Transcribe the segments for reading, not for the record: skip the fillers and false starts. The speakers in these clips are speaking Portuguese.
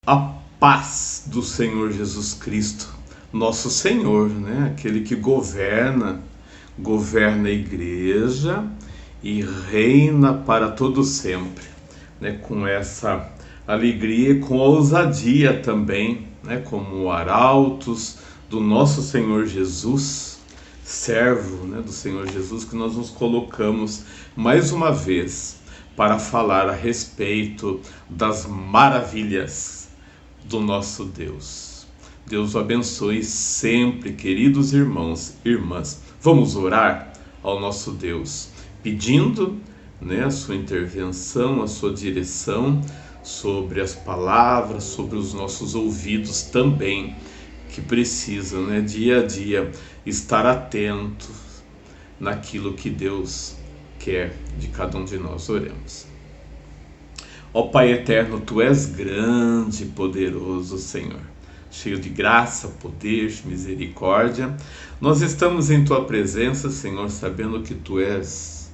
A paz do Senhor Jesus Cristo, nosso Senhor, né? Aquele que governa a igreja e reina para todo sempre, né? Com essa alegria e com ousadia também, né? Como arautos do nosso Senhor Jesus, servo, né? Do Senhor Jesus, que nós nos colocamos mais uma vez para falar a respeito das maravilhas do nosso Deus. Deus o abençoe sempre, queridos irmãos e irmãs. Vamos orar ao nosso Deus, pedindo, né, a sua intervenção, a sua direção sobre as palavras, sobre os nossos ouvidos também, que precisam, né, dia a dia estar atentos naquilo que Deus quer de cada um de nós. Oremos. Ó Pai eterno, Tu és grande e poderoso, Senhor, cheio de graça, poder, misericórdia. Nós estamos em Tua presença, Senhor, sabendo que Tu és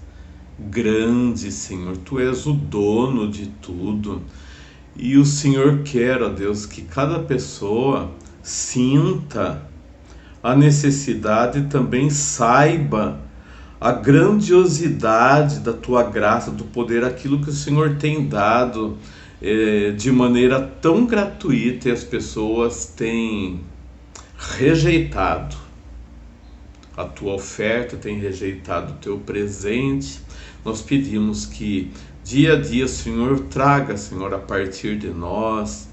grande, Senhor. Tu és o dono de tudo. E o Senhor quer, ó Deus, que cada pessoa sinta a necessidade e também saiba a grandiosidade da Tua graça, do poder, aquilo que o Senhor tem dado de maneira tão gratuita, e as pessoas têm rejeitado a Tua oferta, têm rejeitado o Teu presente. Nós pedimos que dia a dia, Senhor, traga, Senhor, a partir de nós,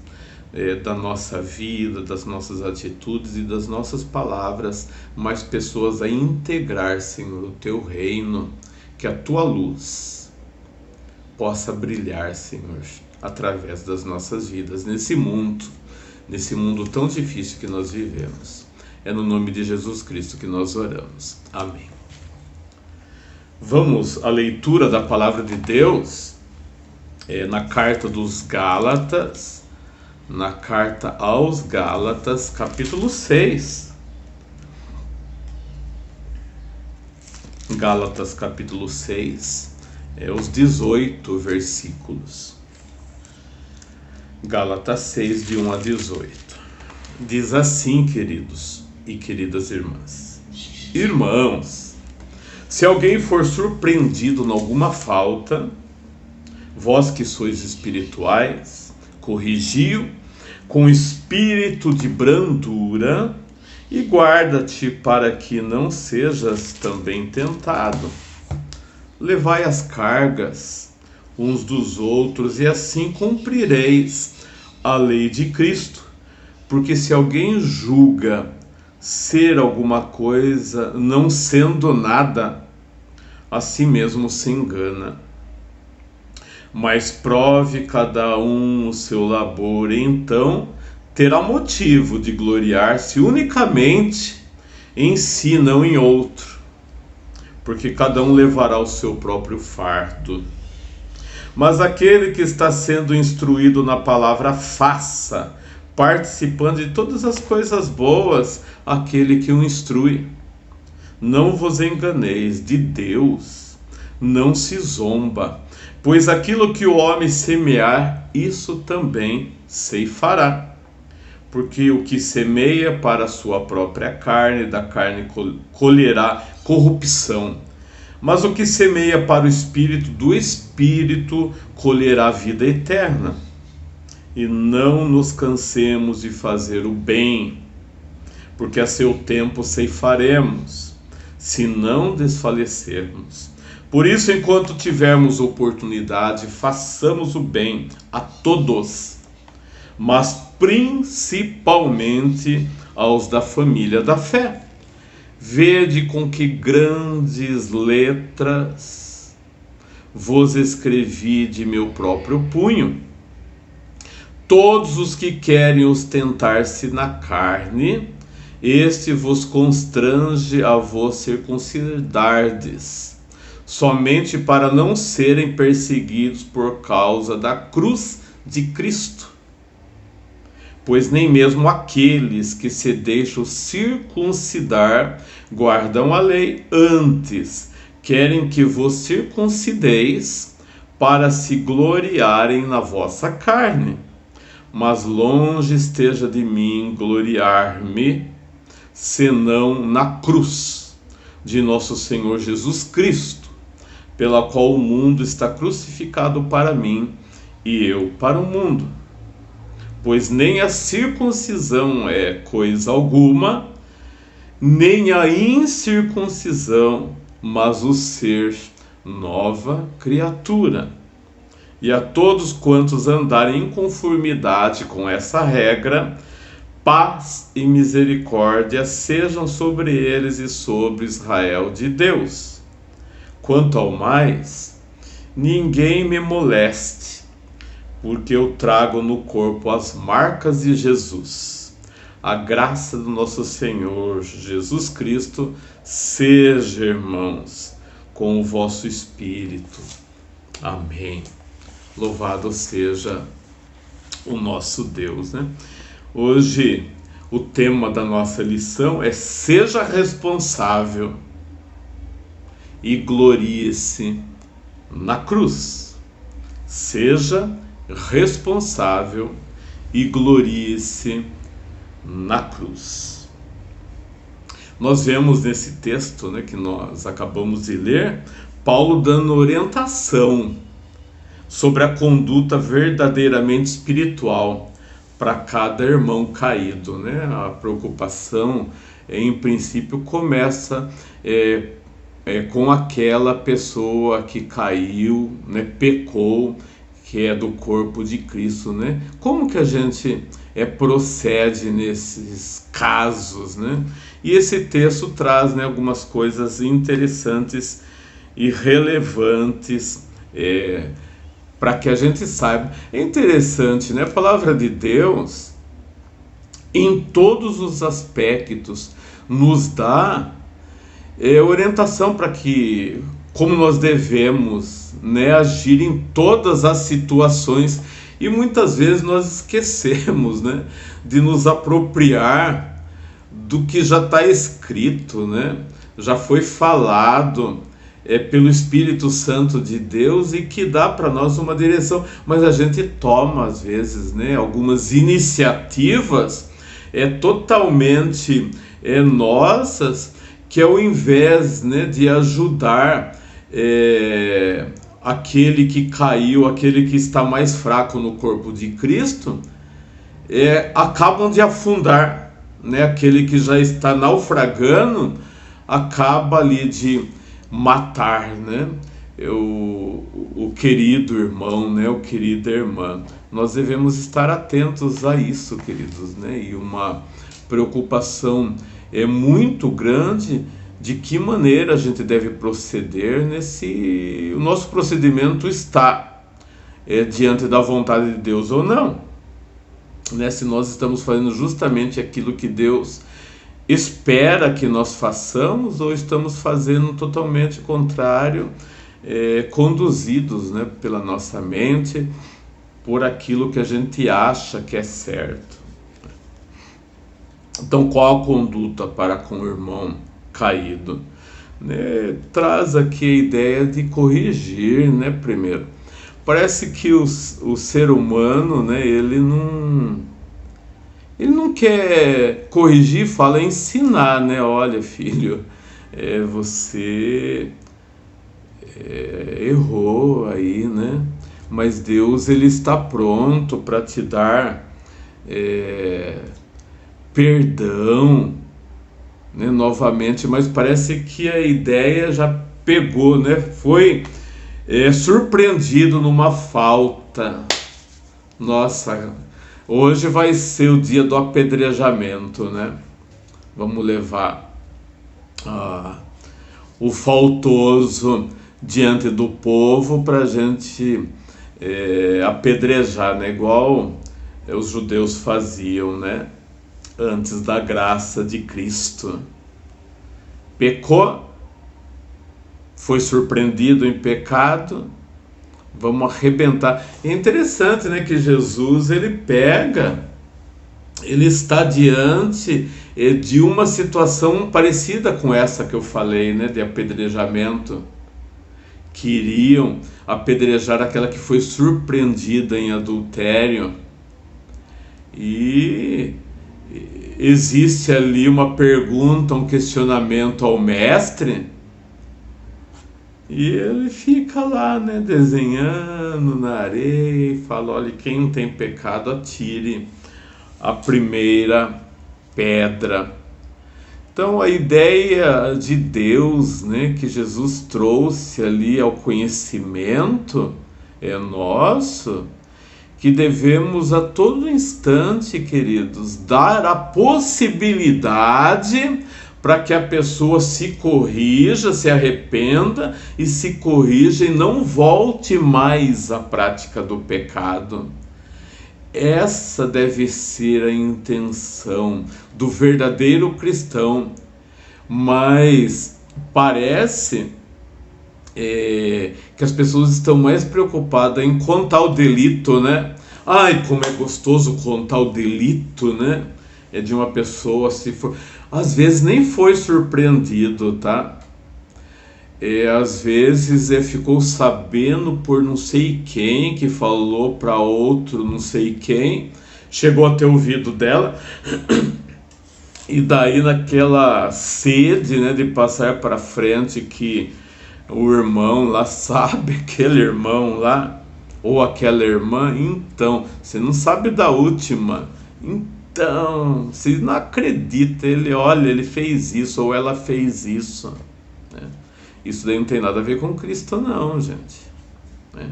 da nossa vida, das nossas atitudes e das nossas palavras, mais pessoas a integrar, Senhor, o Teu reino, que a Tua luz possa brilhar, Senhor, através das nossas vidas, nesse mundo tão difícil que nós vivemos. É no nome de Jesus Cristo que nós oramos. Amém. Vamos à leitura da palavra de Deus, na carta dos Gálatas, na carta aos Gálatas, capítulo 6. Gálatas, capítulo 6, os 18 versículos. Gálatas 6, de 1 a 18. Diz assim, queridos e queridas irmãs: Irmãos, se alguém for surpreendido em alguma falta, vós que sois espirituais, corrigi-o com espírito de brandura, e guarda-te para que não sejas também tentado. Levai as cargas uns dos outros, e assim cumprireis a lei de Cristo. Porque se alguém julga ser alguma coisa, não sendo nada, a si mesmo se engana. Mas prove cada um o seu labor, e então terá motivo de gloriar-se unicamente em si, não em outro, porque cada um levará o seu próprio fardo. Mas aquele que está sendo instruído na palavra, faça, participando de todas as coisas boas, aquele que o instrui. Não vos enganeis, de Deus não se zomba, pois aquilo que o homem semear, isso também ceifará. Porque o que semeia para a sua própria carne, da carne colherá corrupção. Mas o que semeia para o Espírito, do Espírito colherá vida eterna. E não nos cansemos de fazer o bem, porque a seu tempo ceifaremos, se não desfalecermos. Por isso, enquanto tivermos oportunidade, façamos o bem a todos, mas principalmente aos da família da fé. Vede com que grandes letras vos escrevi de meu próprio punho. Todos os que querem ostentar-se na carne, este vos constrange a vos circuncidardes, somente para não serem perseguidos por causa da cruz de Cristo. Pois nem mesmo aqueles que se deixam circuncidar guardam a lei, antes querem que vos circuncideis para se gloriarem na vossa carne. mas longe esteja de mim gloriar-me, senão na cruz de nosso Senhor Jesus Cristo, pela qual o mundo está crucificado para mim e eu para o mundo. Pois nem a circuncisão é coisa alguma, nem a incircuncisão, mas o ser nova criatura. E a todos quantos andarem em conformidade com essa regra, paz e misericórdia sejam sobre eles e sobre Israel de Deus. Quanto ao mais, ninguém me moleste, porque eu trago no corpo as marcas de Jesus. A graça do nosso Senhor Jesus Cristo seja, irmãos, com o vosso espírito. Amém. Louvado seja o nosso Deus, né? Hoje o tema da nossa lição é: seja responsável e glorie-se na cruz. Seja responsável e glorie-se na cruz. Nós vemos nesse texto, né, que nós acabamos de ler, Paulo dando orientação sobre a conduta verdadeiramente espiritual para cada irmão caído, né? A preocupação, em princípio, começa com aquela pessoa que caiu, né, pecou, que é do corpo de Cristo, né? Como que a gente procede nesses casos, né? E esse texto traz, né, algumas coisas interessantes e relevantes para que a gente saiba. É interessante, né? A palavra de Deus, em todos os aspectos, nos dá orientação para que, como nós devemos, né, agir em todas as situações. E muitas vezes nós esquecemos, né, de nos apropriar do que já está escrito, né? Já foi falado pelo Espírito Santo de Deus e que dá para nós uma direção, mas a gente toma às vezes, né, algumas iniciativas totalmente nossas, que ao invés, né, de ajudar aquele que caiu, aquele que está mais fraco no corpo de Cristo, acabam de afundar, né, aquele que já está naufragando, acaba ali de matar, né, o querido irmão, né, o querida irmã. Nós devemos estar atentos a isso, queridos, né, e uma preocupação muito grande de que maneira a gente deve proceder o nosso procedimento está diante da vontade de Deus ou não, né, se nós estamos fazendo justamente aquilo que Deus espera que nós façamos, ou estamos fazendo totalmente contrário, conduzidos, né, pela nossa mente, por aquilo que a gente acha que é certo. Então, qual a conduta para com o irmão caído? Né, traz aqui a ideia de corrigir, né, primeiro. Parece que o ser humano, né, ele não quer corrigir, fala ensinar, né? Olha, filho, você errou aí, né? Mas Deus, ele está pronto para te dar perdão, né? Novamente, mas parece que a ideia já pegou, né? Foi surpreendido numa falta. Nossa, hoje vai ser o dia do apedrejamento, né? Vamos levar o faltoso diante do povo para a gente apedrejar, né? Igual os judeus faziam, né? Antes da graça de Cristo. Pecou, foi surpreendido em pecado, vamos arrebentar. É interessante, né, que Jesus, ele está diante de uma situação parecida com essa que eu falei, né, de apedrejamento. Queriam apedrejar aquela que foi surpreendida em adultério. e existe ali uma pergunta, um questionamento ao mestre, e ele fica lá, né, desenhando na areia e fala: olha, quem não tem pecado, atire a primeira pedra. Então a ideia de Deus, né, que Jesus trouxe ali ao conhecimento é nosso, que devemos a todo instante, queridos, dar a possibilidade para que a pessoa se corrija, se arrependa e se corrija e não volte mais à prática do pecado. Essa deve ser a intenção do verdadeiro cristão, mas parece que as pessoas estão mais preocupadas em contar o delito, né? Ai, como é gostoso contar o delito, né? É de uma pessoa, se for, às vezes nem foi surpreendido, tá? Às vezes ficou sabendo por não sei quem, que falou para outro não sei quem, chegou até o ouvido dela, e daí naquela sede, né, de passar para frente que o irmão lá sabe, aquele irmão lá, ou aquela irmã, então, você não sabe da última, então, você não acredita, ele fez isso, ou ela fez isso, né? Isso daí não tem nada a ver com Cristo não, gente, né?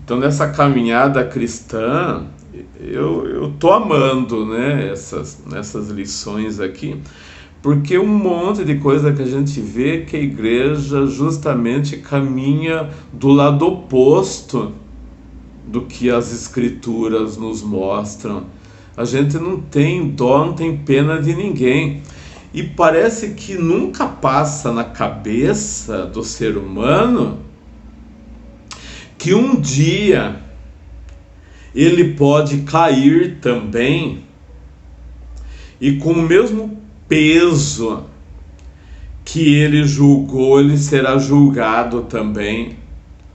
Então nessa caminhada cristã, eu tô amando, né, nessas lições aqui, porque um monte de coisa que a gente vê que a igreja justamente caminha do lado oposto do que as escrituras nos mostram. A gente não tem dó, não tem pena de ninguém. E parece que nunca passa na cabeça do ser humano que um dia ele pode cair também e com o mesmo peso que ele julgou, ele será julgado também.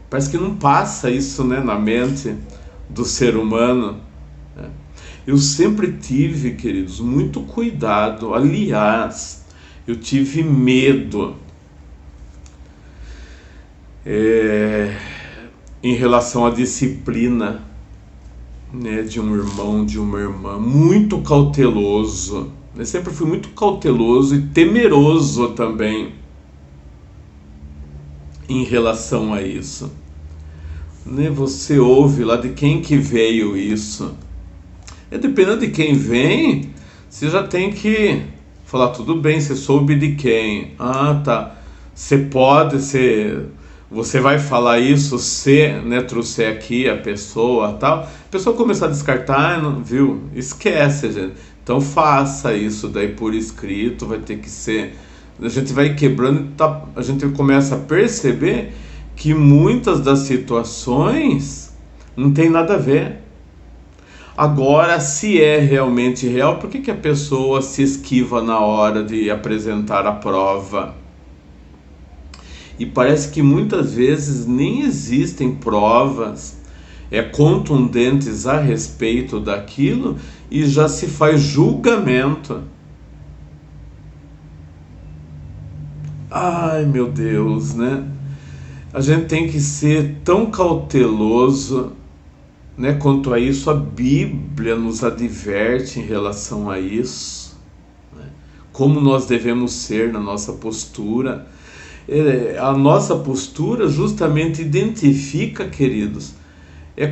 Parece que não passa isso, né, na mente do ser humano. Eu sempre tive, queridos, muito cuidado. Aliás, eu tive medo em relação à disciplina, né, de um irmão, de uma irmã, muito cauteloso. Eu sempre fui muito cauteloso e temeroso também em relação a isso, né? Você ouve lá de quem que veio isso. Dependendo de quem vem, você já tem que falar: tudo bem, você soube de quem? Ah, tá. Você vai falar isso se, né, trouxer aqui a pessoa, tal. A pessoa começar a descartar, não, viu? Esquece, gente. Então faça isso daí por escrito, vai ter que ser. A gente vai quebrando, a gente começa a perceber que muitas das situações não tem nada a ver. Agora, se é realmente real, por que a pessoa se esquiva na hora de apresentar a prova? E parece que muitas vezes nem existem provas contundentes a respeito daquilo e já se faz julgamento. Ai, meu Deus, né? A gente tem que ser tão cauteloso, né, quanto a isso. A Bíblia nos adverte em relação a isso, né? Como nós devemos ser na nossa postura. A nossa postura justamente identifica, queridos,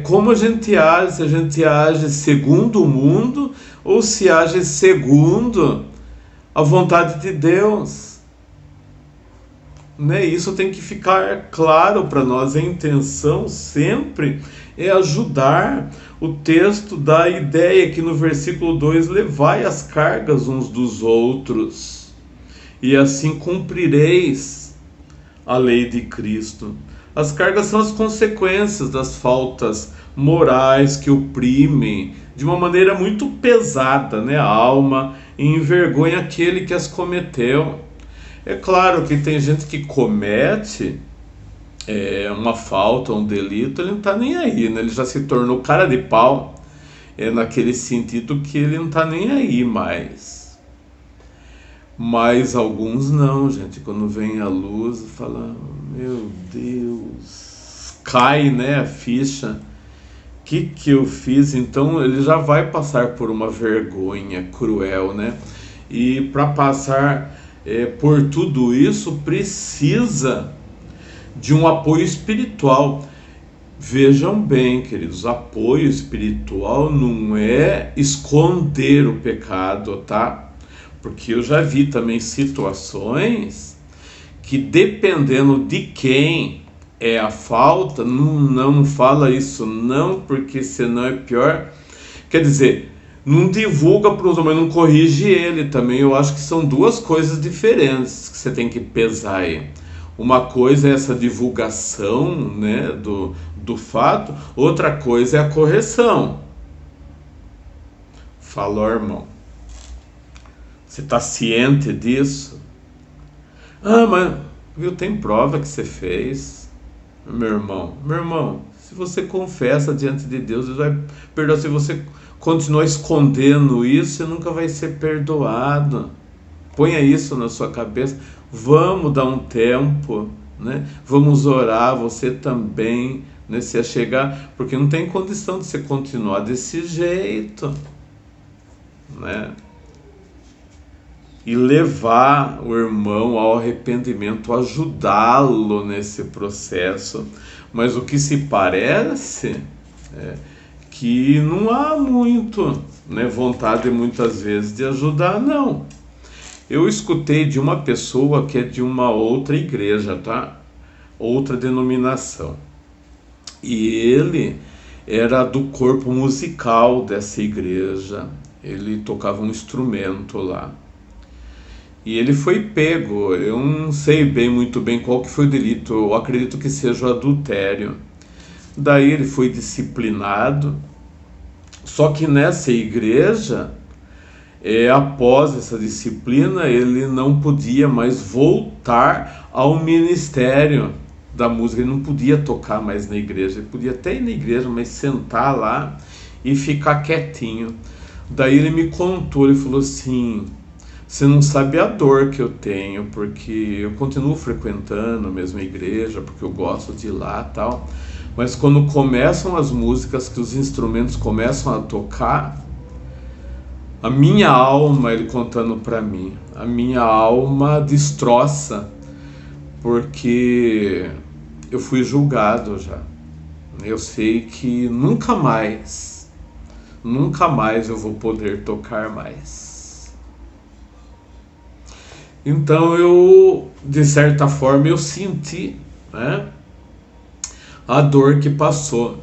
como a gente age, se a gente age segundo o mundo ou se age segundo a vontade de Deus, né? Isso tem que ficar claro para nós. A intenção sempre é ajudar. O texto dá a ideia que no versículo 2: levai as cargas uns dos outros, e assim cumprireis a lei de Cristo. As cargas são as consequências das faltas morais que oprimem de uma maneira muito pesada, né, a alma, e envergonha aquele que as cometeu. É claro que tem gente que comete uma falta, um delito, ele não está nem aí, né? Ele já se tornou cara de pau é naquele sentido que ele não está nem aí mais. Mas alguns não, gente, quando vem a luz, fala, meu Deus, cai, né, a ficha. O que eu fiz? Então ele já vai passar por uma vergonha cruel, né? E para passar por tudo isso, precisa de um apoio espiritual. Vejam bem, queridos, apoio espiritual não é esconder o pecado, tá? Porque eu já vi também situações que, dependendo de quem é a falta, não fala isso não, porque senão é pior. Quer dizer, não divulga para os homens, não corrige ele também. Eu acho que são duas coisas diferentes que você tem que pesar aí. Uma coisa é essa divulgação, né, do fato, outra coisa é a correção. Falou, irmão. Você está ciente disso? Ah, mas viu, tem prova que você fez. Meu irmão, se você confessa diante de Deus, Deus vai perdoar. Se você continuar escondendo isso, você nunca vai ser perdoado. Ponha isso na sua cabeça. Vamos dar um tempo, né? Vamos orar, você também, né, se achegar, porque não tem condição de você continuar desse jeito, né? E levar o irmão ao arrependimento, ajudá-lo nesse processo. Mas o que se parece é que não há muito, né, vontade muitas vezes de ajudar, não. Eu escutei de uma pessoa que é de uma outra igreja, tá? Outra denominação. E ele era do corpo musical dessa igreja. Ele tocava um instrumento lá. E ele foi pego, eu não sei muito bem qual que foi o delito, eu acredito que seja o adultério. Daí ele foi disciplinado, só que nessa igreja, após essa disciplina, ele não podia mais voltar ao ministério da música, ele não podia tocar mais na igreja, ele podia até ir na igreja, mas sentar lá e ficar quietinho. Daí ele me contou, ele falou assim, você não sabe a dor que eu tenho, porque eu continuo frequentando a mesma igreja, porque eu gosto de ir lá e tal, mas quando começam as músicas, que os instrumentos começam a tocar, a minha alma, ele contando para mim, a minha alma destroça, porque eu fui julgado já. Eu sei que nunca mais eu vou poder tocar mais. Então eu, de certa forma, eu senti, né, a dor que passou,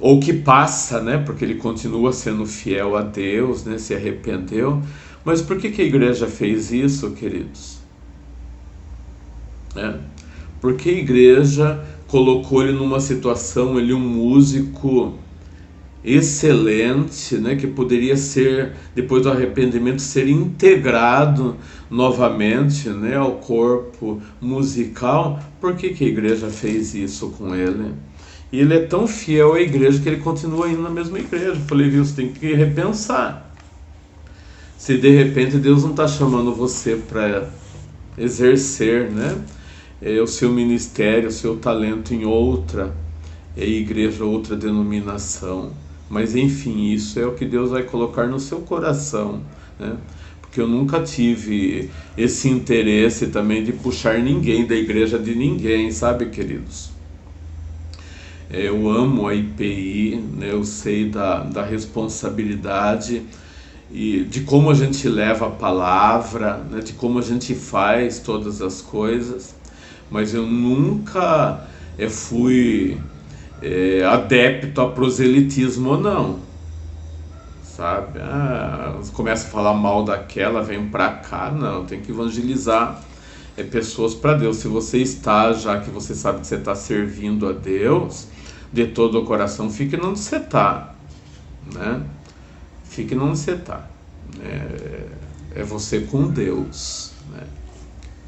ou que passa, né, porque ele continua sendo fiel a Deus, né, se arrependeu. Mas por que a igreja fez isso, queridos? Porque a igreja colocou ele numa situação, ele um músico excelente, né, que poderia ser, depois do arrependimento, ser integrado novamente, né, ao corpo musical. Por que a igreja fez isso com ele? E ele é tão fiel à igreja que ele continua indo na mesma igreja. Eu falei, viu, você tem que repensar. Se de repente Deus não está chamando você para exercer, né, o seu ministério, o seu talento em outra igreja, outra denominação. Mas enfim, isso é o que Deus vai colocar no seu coração, né? Porque eu nunca tive esse interesse também de puxar ninguém da igreja de ninguém, sabe, queridos? Eu amo a IPI, né? Eu sei da responsabilidade e de como a gente leva a palavra, né? De como a gente faz todas as coisas, mas eu nunca fui adepto a proselitismo, não, sabe? Começa a falar mal daquela, vem pra cá, não, tem que evangelizar pessoas para Deus. Se você está, já que você sabe que você está servindo a Deus de todo o coração, fique onde você está, né? Fique onde você está. É você com Deus, né?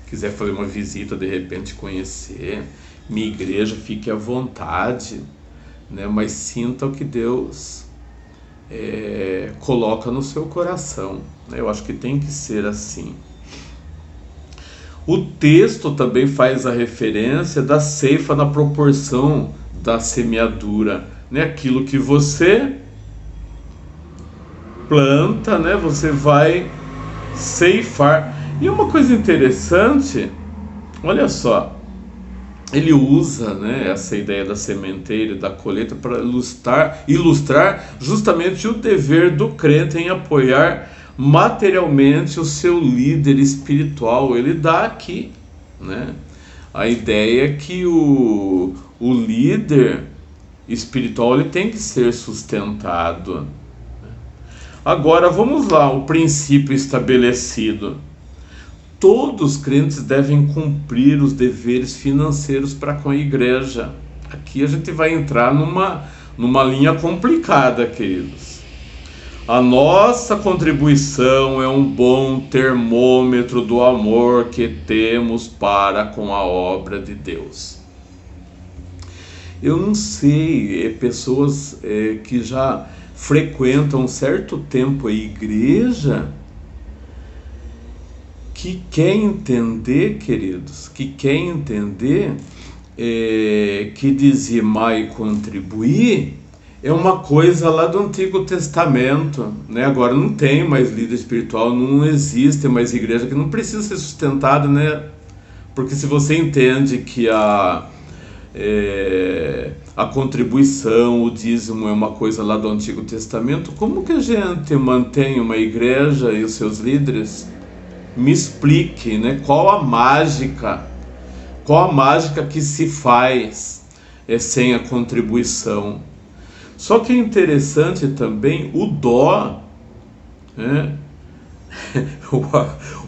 Quiser fazer uma visita, de repente conhecer minha igreja, fique à vontade, né? Mas sinta o que Deus coloca no seu coração, né? Eu acho que tem que ser assim. O texto também faz a referência da ceifa na proporção da semeadura, né? Aquilo que você planta, né? Você vai ceifar. E uma coisa interessante, olha só, ele usa, né, essa ideia da sementeira e da colheita para ilustrar justamente o dever do crente em apoiar materialmente o seu líder espiritual. Ele dá aqui, né, a ideia é que o líder espiritual ele tem que ser sustentado. Agora vamos lá, o princípio estabelecido. Todos os crentes devem cumprir os deveres financeiros para com a igreja. Aqui a gente vai entrar numa linha complicada, queridos. A nossa contribuição é um bom termômetro do amor que temos para com a obra de Deus. Eu não sei, pessoas que já frequentam um certo tempo a igreja, que quer entender, queridos, que quer entender que dizimar e contribuir é uma coisa lá do Antigo Testamento, né? Agora não tem mais líder espiritual, não existe mais igreja que não precisa ser sustentada, né? Porque se você entende que a contribuição, o dízimo é uma coisa lá do Antigo Testamento, como que a gente mantém uma igreja e os seus líderes? Me explique, né? Qual a mágica que se faz sem a contribuição? Só que é interessante também o dó, né?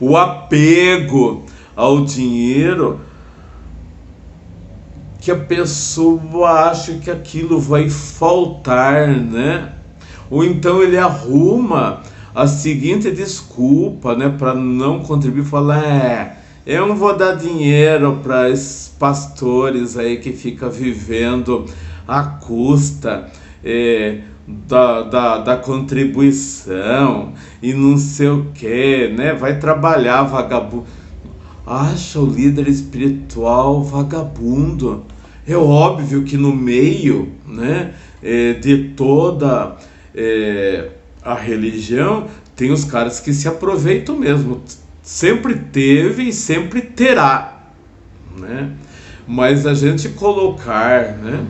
o apego ao dinheiro, que a pessoa acha que aquilo vai faltar, né? Ou então ele arruma a seguinte desculpa, né, para não contribuir, falar, eu não vou dar dinheiro para esses pastores aí que fica vivendo à custa da contribuição e não sei o que, né? Vai trabalhar vagabundo. Acha o líder espiritual vagabundo. É óbvio que no meio, né, de toda a religião tem os caras que se aproveitam mesmo. Sempre teve e sempre terá, né? Mas a gente colocar, né,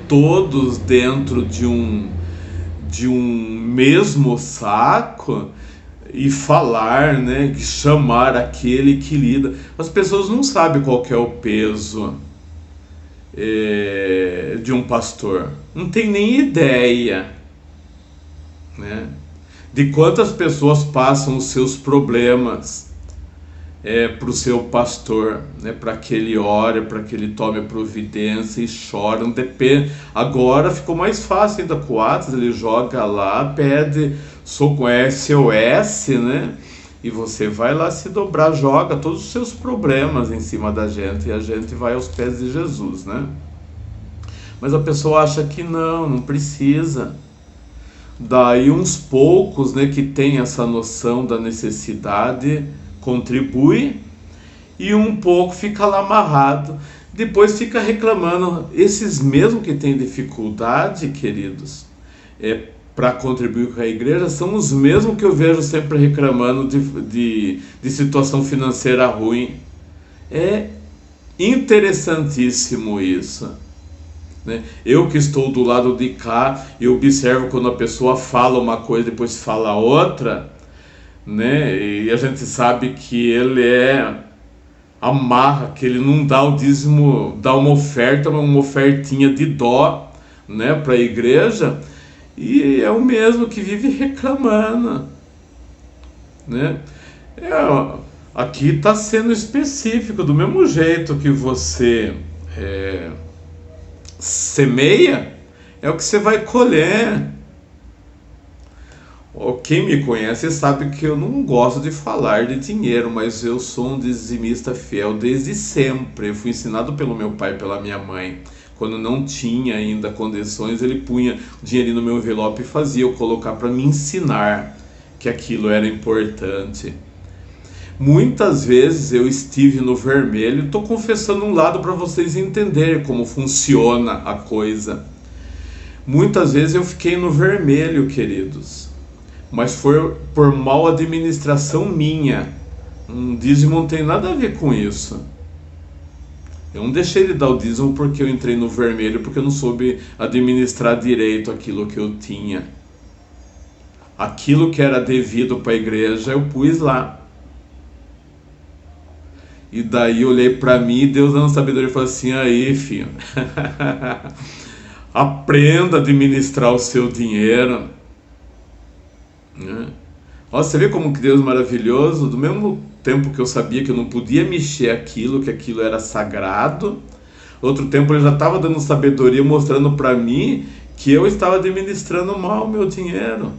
todos dentro de um mesmo saco e falar, né, chamar aquele que lida, as pessoas não sabem qual que é o peso de um pastor, não tem nem ideia, né, de quantas pessoas passam os seus problemas para o seu pastor, né, para que ele ore, para que ele tome providência e chore. Depende. Agora ficou mais fácil ainda com o Atos, ele joga lá, pede SOS, né, e você vai lá se dobrar, joga todos os seus problemas em cima da gente e a gente vai aos pés de Jesus, né? Mas a pessoa acha que não precisa. Daí uns poucos, né, que tem essa noção da necessidade, contribui, e um pouco fica lá amarrado, depois fica reclamando. Esses mesmos que têm dificuldade, queridos, para contribuir com a igreja, são os mesmos que eu vejo sempre reclamando de situação financeira ruim. É interessantíssimo isso, né? Eu que estou do lado de cá, eu observo quando a pessoa fala uma coisa e depois fala outra, né? E a gente sabe que ele amarra, que ele não dá o dízimo, dá uma ofertinha de dó, né, para a igreja, e é o mesmo que vive reclamando, né? Aqui está sendo específico, do mesmo jeito que você semeia, é o que você vai colher. Quem me conhece sabe que eu não gosto de falar de dinheiro, mas eu sou um dizimista fiel desde sempre. Eu fui ensinado pelo meu pai e pela minha mãe. quando não tinha ainda condições, ele punha o dinheirinho no meu envelope e fazia eu colocar para me ensinar que aquilo era importante. Muitas vezes eu estive no vermelho, estou confessando um lado para vocês entenderem como funciona a coisa. Muitas vezes eu fiquei no vermelho, queridos, mas foi por mal administração minha. Um dízimo não tem nada a ver com isso. Eu não deixei de dar o dízimo porque eu entrei no vermelho, porque eu não soube administrar direito aquilo que eu tinha. Aquilo que era devido para a igreja eu pus lá. E daí eu olhei para mim e Deus dando sabedoria e falou assim: aí, filho, aprenda a administrar o seu dinheiro. Ó, você vê como que Deus é maravilhoso. Do mesmo tempo que eu sabia que eu não podia mexer aquilo, que aquilo era sagrado, outro tempo ele já estava dando sabedoria, mostrando para mim que eu estava administrando mal o meu dinheiro.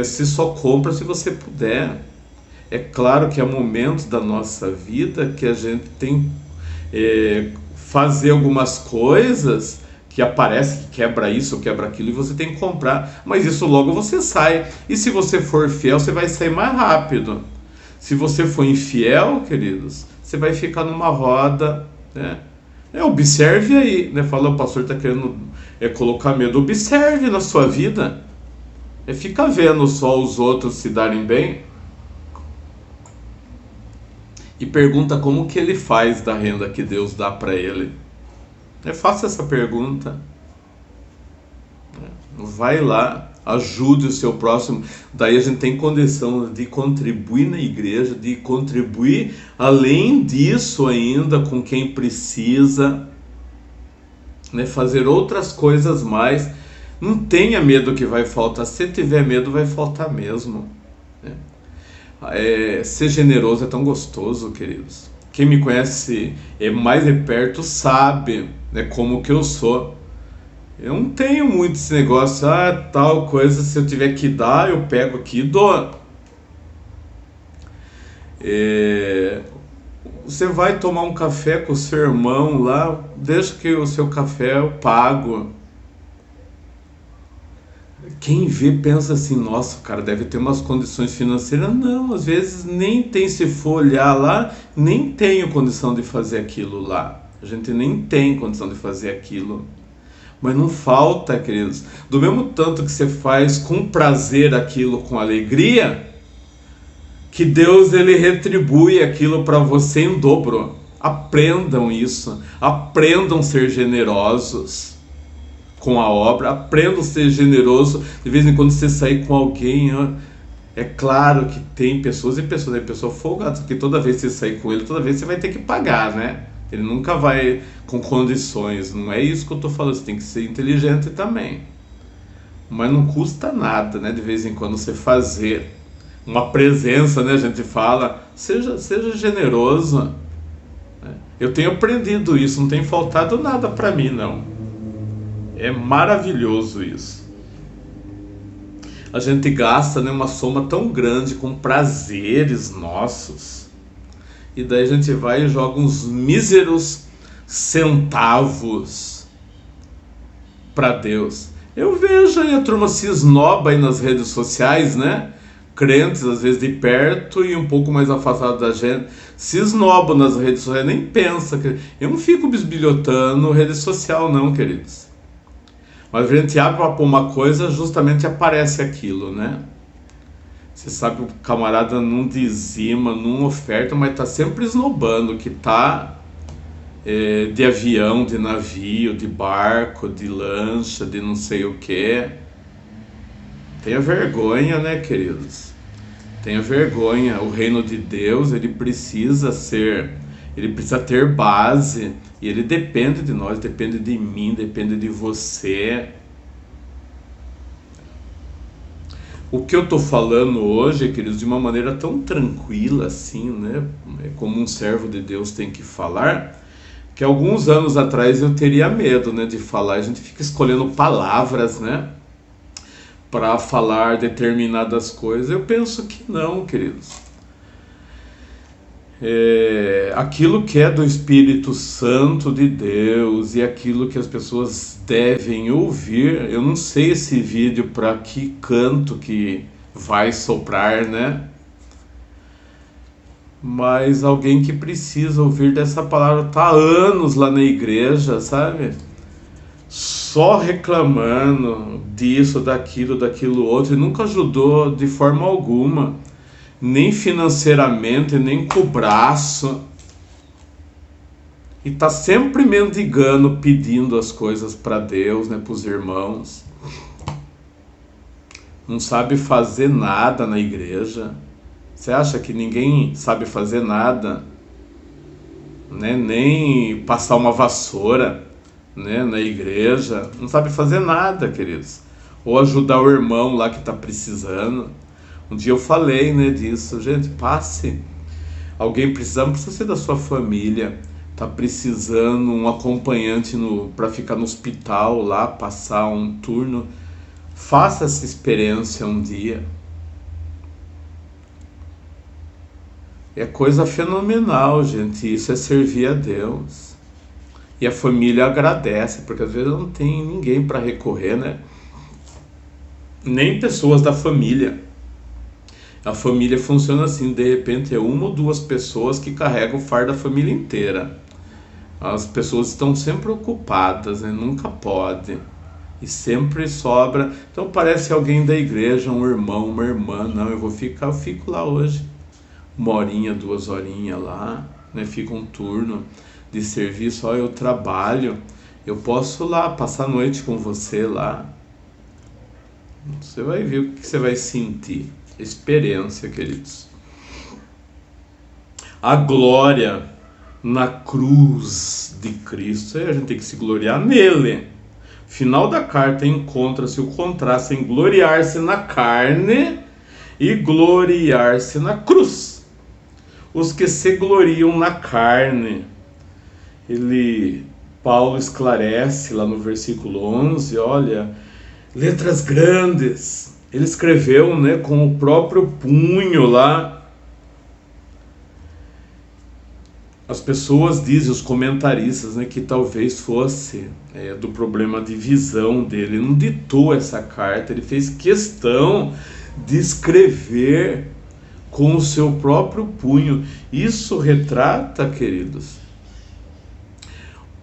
Se só compra se você puder. É claro que há momentos da nossa vida que a gente tem fazer algumas coisas que aparece, que quebra isso ou quebra aquilo, e você tem que comprar, mas isso logo você sai. E se você for fiel, você vai sair mais rápido. Se você for infiel, queridos, você vai ficar numa roda, né? Observe aí, né? Fala, o pastor está querendo colocar medo. Observe na sua vida. Fica vendo só os outros se darem bem e pergunta como que ele faz da renda que Deus dá para ele. Faça essa pergunta. Vai lá, ajude o seu próximo. Daí a gente tem condição de contribuir na igreja, de contribuir além disso ainda com quem precisa, né? Fazer outras coisas mais. Não tenha medo que vai faltar. Se tiver medo, vai faltar mesmo, né? Ser generoso é tão gostoso, queridos. Quem me conhece mais de perto sabe, né, como que eu sou. Eu não tenho muito esse negócio, tal coisa, se eu tiver que dar, eu pego aqui e dou. Você vai tomar um café com o seu irmão lá, deixa que o seu café eu pago. Quem vê pensa assim: nossa, o cara deve ter umas condições financeiras. Não, às vezes nem tem, se for olhar lá, nem tenho condição de fazer aquilo lá. A gente nem tem condição de fazer aquilo. Mas não falta, queridos. Do mesmo tanto que você faz com prazer aquilo, com alegria, que Deus ele retribui aquilo para você em dobro. Aprendam isso. Aprendam a ser generosos com a obra, aprenda a ser generoso. De vez em quando você sair com alguém, é claro que tem pessoas e pessoas, tem pessoa folgada, porque toda vez que você sair com ele, toda vez você vai ter que pagar, né? Ele nunca vai com condições, não é isso que eu tô falando, você tem que ser inteligente também. Mas não custa nada, né? De vez em quando você fazer uma presença, né? A gente fala, seja generoso. Eu tenho aprendido isso, não tem faltado nada para mim, não. É maravilhoso isso. A gente gasta, né, uma soma tão grande com prazeres nossos. E daí a gente vai e joga uns míseros centavos para Deus. Eu vejo aí a turma se esnoba aí nas redes sociais, né? Crentes, às vezes de perto e um pouco mais afastado da gente, se esnobam nas redes sociais, nem pensa. Eu não fico bisbilhotando rede social não, queridos. Mas a gente abre para pôr uma coisa, justamente aparece aquilo, né? Você sabe que o camarada não dizima, não oferta, mas tá sempre esnobando, que tá de avião, de navio, de barco, de lancha, de não sei o que. Tenha vergonha, né, queridos? Tenha vergonha. O reino de Deus, ele precisa ter base. E ele depende de nós, depende de mim, depende de você. O que eu estou falando hoje, queridos, de uma maneira tão tranquila assim, né? Como um servo de Deus tem que falar, que alguns anos atrás eu teria medo, né, de falar. A gente fica escolhendo palavras, né, para falar determinadas coisas. Eu penso que não, queridos. aquilo que é do Espírito Santo de Deus e aquilo que as pessoas devem ouvir. Eu não sei esse vídeo para que canto que vai soprar, né? Mas alguém que precisa ouvir dessa palavra, tá há anos lá na igreja, sabe? Só reclamando disso, daquilo outro, e nunca ajudou de forma alguma, nem financeiramente, nem com o braço. E tá sempre mendigando, pedindo as coisas para Deus, né, para os irmãos. Não sabe fazer nada na igreja. Você acha que ninguém sabe fazer nada, né? Nem passar uma vassoura, né, na igreja? Não sabe fazer nada, queridos. Ou ajudar o irmão lá que está precisando. Um dia eu falei, né, disso. Gente, passe. Alguém precisando, não precisa ser da sua família. Está precisando um acompanhante para ficar no hospital lá, passar um turno. Faça essa experiência um dia. É coisa fenomenal, gente. Isso é servir a Deus. E a família agradece, porque às vezes não tem ninguém para recorrer, né? Nem pessoas da família. A família funciona assim, de repente é uma ou duas pessoas que carregam o fardo da família inteira. As pessoas estão sempre ocupadas, né? Nunca pode. E sempre sobra. Então parece alguém da igreja, um irmão, uma irmã. Não, eu fico lá hoje. 1 horinha, 2 horinhas lá, né? Fica um turno de serviço. Ó, eu trabalho, eu posso lá passar a noite com você lá. Você vai ver o que você vai sentir. Experiência, queridos. A glória na cruz de Cristo. Aí a gente tem que se gloriar nele. Final da carta encontra-se o contraste em gloriar-se na carne e gloriar-se na cruz. Os que se gloriam na carne, Paulo esclarece lá no versículo 11, olha, letras grandes, ele escreveu, né, com o próprio punho lá. As pessoas dizem, os comentaristas, né, que talvez fosse do problema de visão dele. Ele não ditou essa carta, ele fez questão de escrever com o seu próprio punho. Isso retrata, queridos,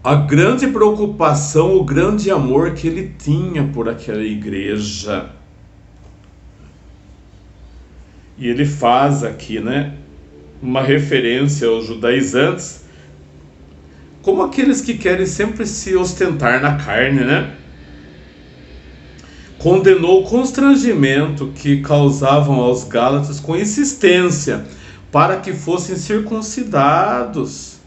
a grande preocupação, o grande amor que ele tinha por aquela igreja. E ele faz aqui, né, uma referência aos judaizantes como aqueles que querem sempre se ostentar na carne, né? Condenou o constrangimento que causavam aos Gálatas com insistência para que fossem circuncidados,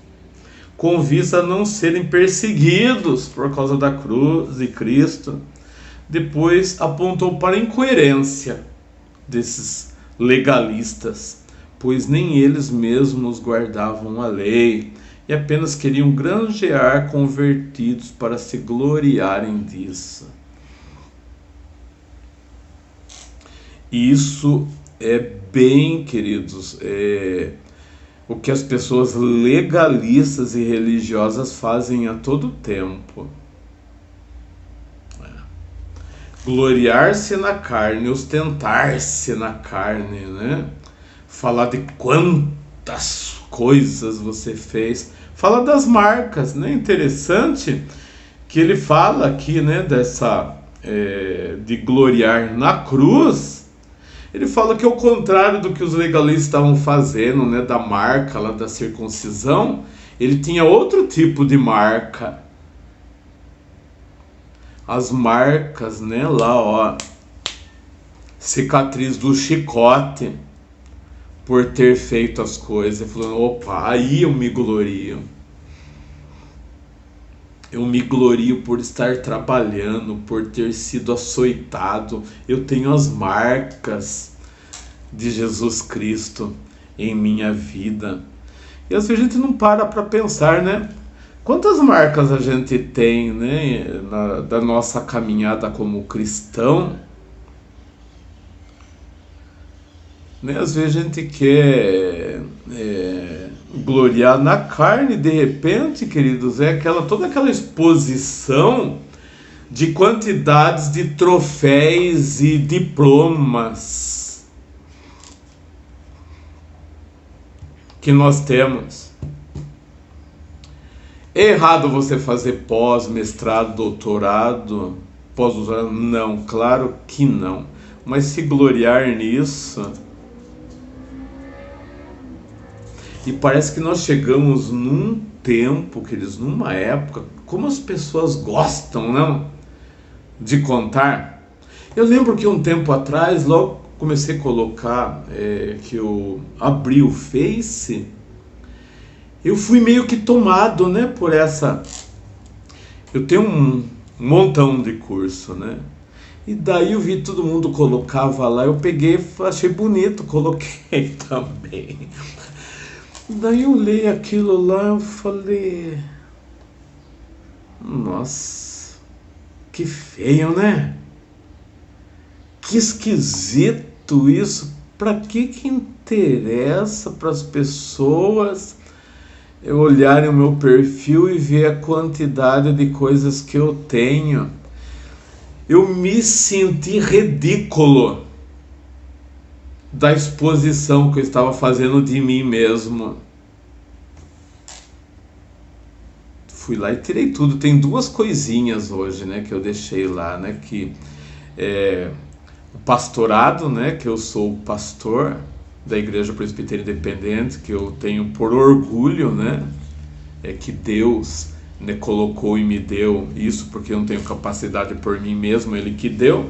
com vista a não serem perseguidos por causa da cruz de Cristo. Depois apontou para a incoerência desses legalistas, pois nem eles mesmos guardavam a lei e apenas queriam granjear convertidos para se gloriarem disso. Isso é bem, queridos, o que as pessoas legalistas e religiosas fazem a todo tempo. Gloriar-se na carne, ostentar-se na carne, né? Falar de quantas coisas você fez. Fala das marcas, né? Interessante que ele fala aqui, né, de gloriar na cruz. Ele fala que ao contrário do que os legalistas estavam fazendo, né, da marca lá da circuncisão, ele tinha outro tipo de marca. As marcas, né, lá, ó, cicatriz do chicote por ter feito as coisas. Ele falou, opa, aí eu me glorio. Eu me glorio por estar trabalhando, por ter sido açoitado. Eu tenho as marcas de Jesus Cristo em minha vida. E às vezes a gente não para pensar, né? Quantas marcas a gente tem, né, da nossa caminhada como cristão? Né? Às vezes a gente quer Gloriar na carne, de repente, queridos, é toda aquela exposição de quantidades de troféus e diplomas que nós temos. É errado você fazer pós-mestrado, doutorado, pós-doutorado? Não, claro que não. Mas se gloriar nisso... E parece que nós chegamos num tempo, queridos, numa época, como as pessoas gostam, não? De contar. Eu lembro que um tempo atrás, logo comecei a colocar, que eu abri o Face, eu fui meio que tomado, né, por essa... Eu tenho um montão de curso, né? E daí eu vi todo mundo colocava lá, eu peguei, achei bonito, coloquei também. Daí eu olhei aquilo lá, eu falei... Nossa, que feio, né? Que esquisito isso. Pra que interessa para as pessoas olharem o meu perfil e ver a quantidade de coisas que eu tenho? Eu me senti ridículo da exposição que eu estava fazendo de mim mesmo. Fui lá e tirei tudo. Tem duas coisinhas hoje, né, que eu deixei lá, né, que o pastorado, né, que eu sou o pastor da Igreja Presbiteriana Independente, que eu tenho por orgulho, né, que Deus, né, colocou e me deu isso, porque eu não tenho capacidade por mim mesmo, Ele que deu.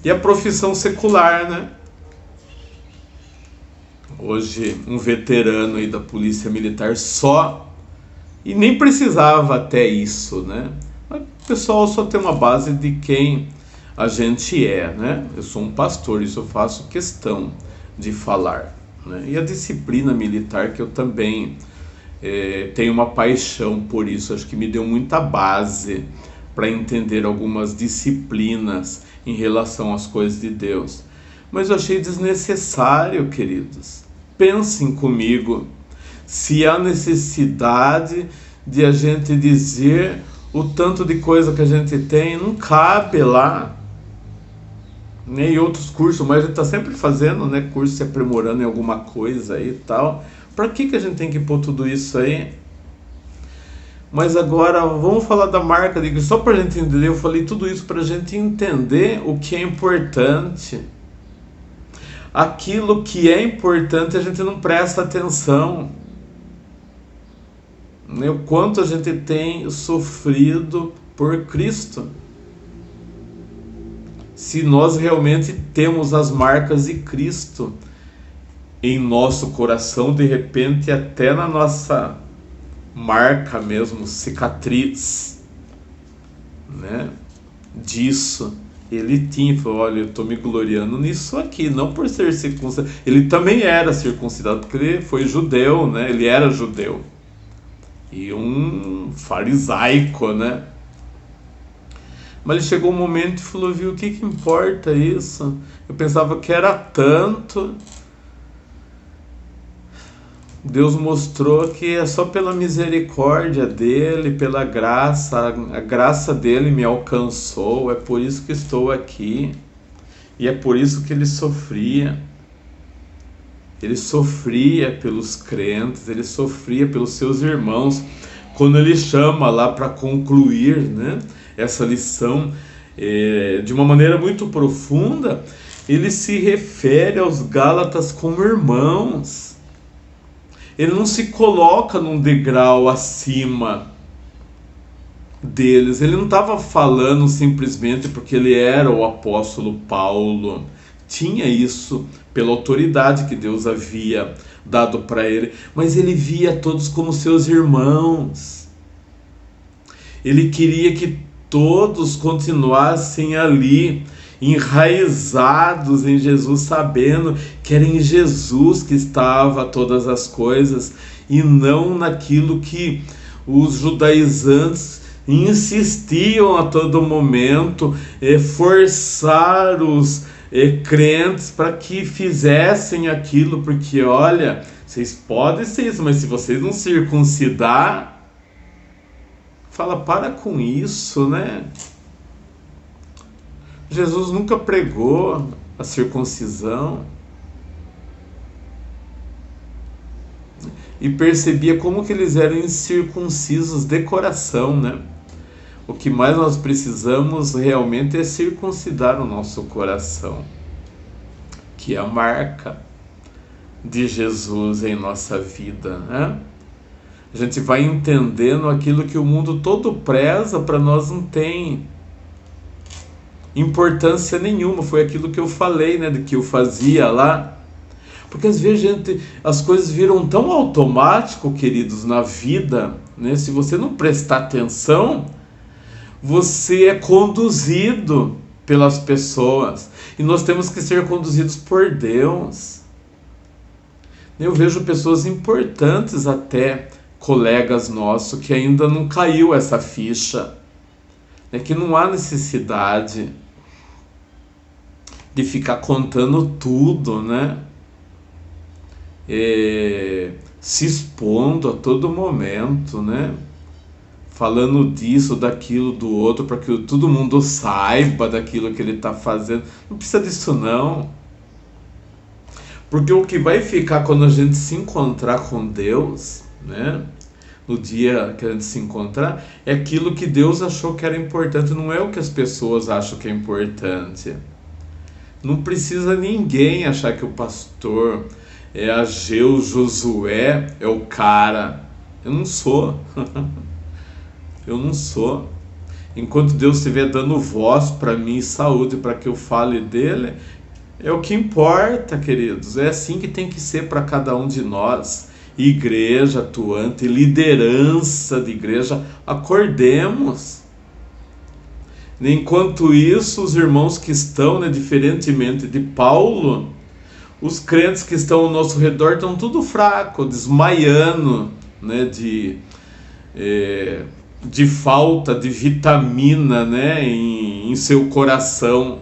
E a profissão secular, né? Hoje, um veterano aí da Polícia Militar só, e nem precisava até isso, né? Mas o pessoal só tem uma base de quem a gente é, né? Eu sou um pastor, isso eu faço questão de falar, né? E a disciplina militar, que eu também tenho uma paixão por isso, acho que me deu muita base para entender algumas disciplinas em relação às coisas de Deus. Mas eu achei desnecessário, queridos. Pensem comigo, se há necessidade de a gente dizer o tanto de coisa que a gente tem, não cabe lá. Né? E outros cursos, mas a gente está sempre fazendo, né, curso, se aprimorando em alguma coisa aí e tal. Para que a gente tem que pôr tudo isso aí? Mas agora vamos falar da marca de Cristo, só para a gente entender. Eu falei tudo isso para a gente entender o que é importante. Aquilo que é importante a gente não presta atenção. O quanto a gente tem sofrido por Cristo. Se nós realmente temos as marcas de Cristo em nosso coração, de repente até na nossa marca mesmo, cicatriz, né, disso. Ele tinha, falou, olha, eu estou me gloriando nisso aqui, não por ser circuncidado. Ele também era circuncidado, porque ele foi judeu, né? Ele era judeu. E um farisaico, né? Mas ele chegou um momento e falou, viu, o que importa isso? Eu pensava que era tanto. Deus mostrou que é só pela misericórdia dele, pela graça, a graça dele me alcançou, é por isso que estou aqui. E é por isso que ele sofria. Ele sofria pelos crentes, ele sofria pelos seus irmãos. Quando ele chama lá para concluir, né, essa lição de uma maneira muito profunda, ele se refere aos Gálatas como irmãos. Ele não se coloca num degrau acima deles. Ele não estava falando simplesmente porque ele era o apóstolo Paulo. Tinha isso pela autoridade que Deus havia dado para ele. Mas ele via todos como seus irmãos. Ele queria que todos continuassem ali, enraizados em Jesus, sabendo que era em Jesus que estava todas as coisas e não naquilo que os judaizantes insistiam a todo momento, forçar os crentes para que fizessem aquilo, porque olha, Vocês podem ser isso, mas se vocês não circuncidar, fala, para com isso, né? Jesus nunca pregou a circuncisão. E percebia como que eles eram incircuncisos de coração, né? O que mais nós precisamos realmente é circuncidar o nosso coração, que é a marca de Jesus em nossa vida, né? A gente vai entendendo aquilo que o mundo todo preza, para nós não tem importância nenhuma. Foi aquilo que eu falei, né, de que eu fazia lá. Porque às vezes as coisas viram tão automático, queridos, na vida, né? Se você não prestar atenção, você é conduzido pelas pessoas. E nós temos que ser conduzidos por Deus. Eu vejo pessoas importantes, até colegas nossos, que ainda não caiu essa ficha. É que não há necessidade de ficar contando tudo, né? Se expondo a todo momento, né? Falando disso, daquilo, do outro, para que todo mundo saiba daquilo que ele está fazendo. Não precisa disso não. Porque o que vai ficar quando a gente se encontrar com Deus, né? No dia que a gente se encontrar, é aquilo que Deus achou que era importante, não é o que as pessoas acham que é importante. Não precisa ninguém achar que o pastor é Ageu, Josué, é o cara. Eu não sou. Eu não sou. Enquanto Deus estiver dando voz para mim, saúde, para que eu fale dele, é o que importa, queridos. É assim que tem que ser para cada um de nós. Igreja atuante, liderança de igreja, acordemos. Enquanto isso, os irmãos que estão, né, diferentemente de Paulo, os crentes que estão ao nosso redor estão tudo fraco, desmaiando, né, de falta de vitamina, né, em seu coração,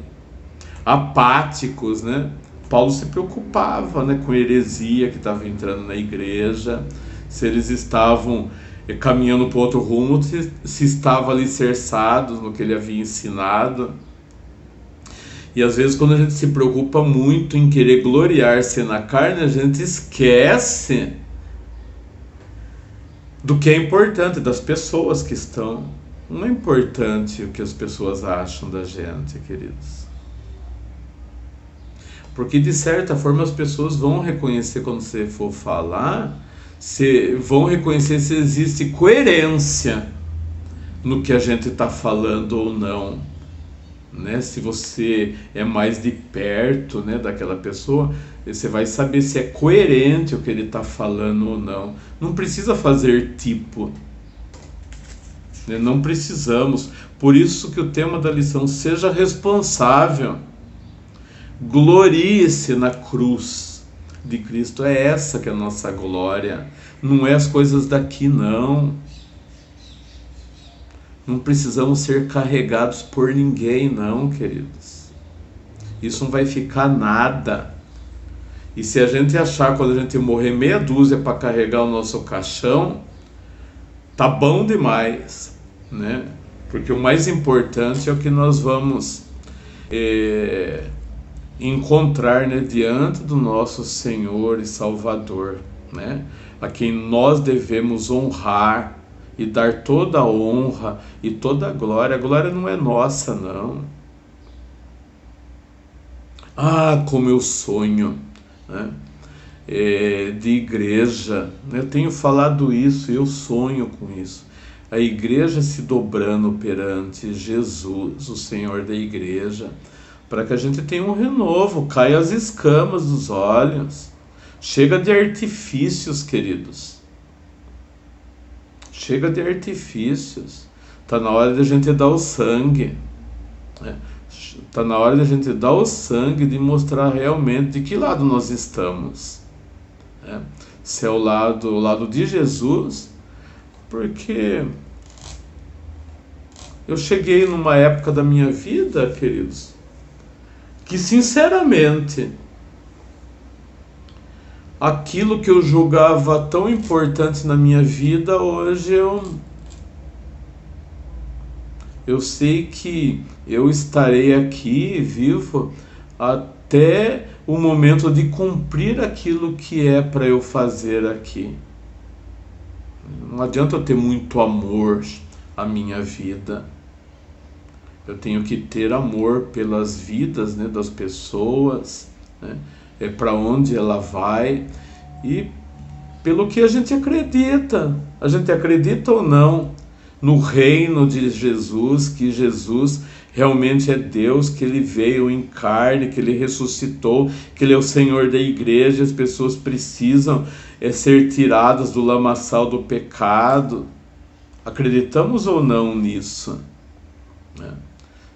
apáticos, né? Paulo se preocupava, né, com a heresia que estava entrando na igreja, se eles estavam caminhando para outro rumo, se estavam alicerçados no que ele havia ensinado. E às vezes, quando a gente se preocupa muito em querer gloriar-se na carne, a gente esquece do que é importante, das pessoas que estão. Não é importante o que as pessoas acham da gente, queridos. Porque de certa forma as pessoas vão reconhecer quando você for falar, vão reconhecer se existe coerência no que a gente está falando ou não, né? Se você é mais de perto, né, daquela pessoa, você vai saber se é coerente o que ele está falando ou não. Não precisa fazer tipo, né? Não precisamos. Por isso que o tema da lição: seja responsável. Glorie-se na cruz de Cristo. É essa que é a nossa glória. Não é as coisas daqui, não. Não precisamos ser carregados por ninguém, não, queridos. Isso não vai ficar nada. E se a gente achar, quando a gente morrer, meia dúzia para carregar o nosso caixão, tá bom demais, né? Porque o mais importante é o que nós vamos encontrar, né, diante do nosso Senhor e Salvador, né? A quem nós devemos honrar e dar toda a honra e toda a glória. A glória não é nossa, não. Ah, como eu sonho, né, de igreja. Eu tenho falado isso, eu sonho com isso. A igreja se dobrando perante Jesus, o Senhor da igreja, para que a gente tenha um renovo, caia as escamas dos olhos. Chega de artifícios, queridos. Chega de artifícios. Está na hora de a gente dar o sangue. Está na hora de a gente dar o sangue, de mostrar realmente de que lado nós estamos. Se é o lado de Jesus, porque eu cheguei numa época da minha vida, queridos, que sinceramente aquilo que eu julgava tão importante na minha vida, hoje eu sei que eu estarei aqui vivo até o momento de cumprir aquilo que é para eu fazer aqui. Não adianta eu ter muito amor à minha vida. Eu tenho que ter amor pelas vidas, né, das pessoas, né, para onde ela vai e pelo que a gente acredita. A gente acredita ou não no reino de Jesus, que Jesus realmente é Deus, que Ele veio em carne, que Ele ressuscitou, que Ele é o Senhor da igreja. As pessoas precisam ser tiradas do lamaçal do pecado. Acreditamos ou não nisso?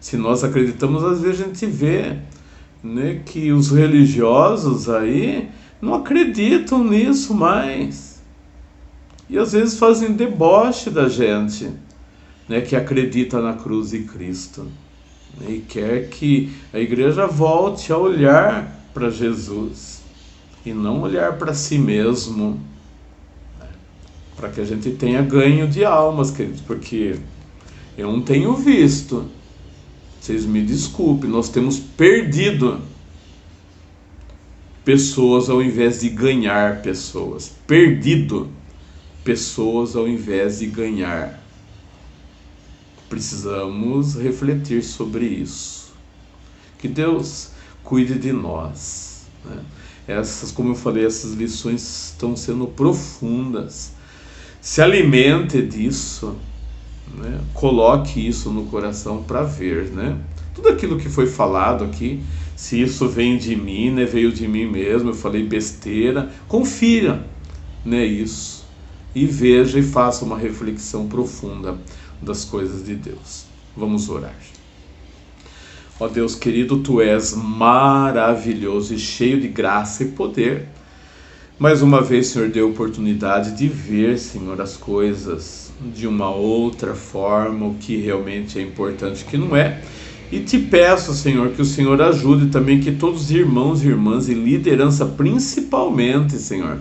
Se nós acreditamos, às vezes a gente vê, né, que os religiosos aí não acreditam nisso mais. E às vezes fazem deboche da gente, né, que acredita na cruz de Cristo, né, e quer que a igreja volte a olhar para Jesus e não olhar para si mesmo, né, para que a gente tenha ganho de almas, queridos, porque eu não tenho visto, vocês me desculpem, nós temos perdido pessoas ao invés de ganhar pessoas, perdido pessoas ao invés de ganhar. Precisamos refletir sobre isso. Que Deus cuide de nós, né? Como eu falei, essas lições estão sendo profundas. Se alimente disso, né? Coloque isso no coração para ver, né? Tudo aquilo que foi falado aqui, se isso vem de mim, né? Veio de mim mesmo, eu falei besteira, confira, né, isso. E veja e faça uma reflexão profunda das coisas de Deus. Vamos orar. Ó Deus querido, Tu és maravilhoso e cheio de graça e poder. Mais uma vez, Senhor, deu oportunidade de ver, Senhor, as coisas de uma outra forma, o que realmente é importante, o que não é. E te peço, Senhor, que o Senhor ajude também que todos os irmãos e irmãs e liderança, principalmente, Senhor,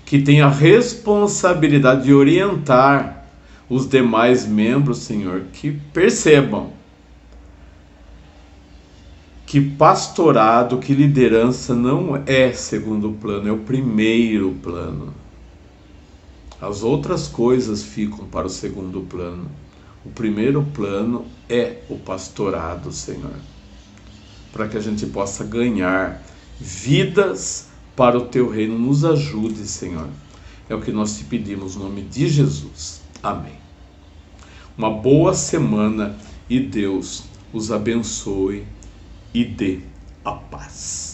que tenha a responsabilidade de orientar os demais membros, Senhor, que percebam que pastorado, que liderança não é segundo plano, é o primeiro plano. As outras coisas ficam para o segundo plano. O primeiro plano é o pastorado, Senhor, para que a gente possa ganhar vidas para o Teu reino. Nos ajude, Senhor. É o que nós te pedimos no nome de Jesus. Amém. Uma boa semana e Deus os abençoe e dê a paz.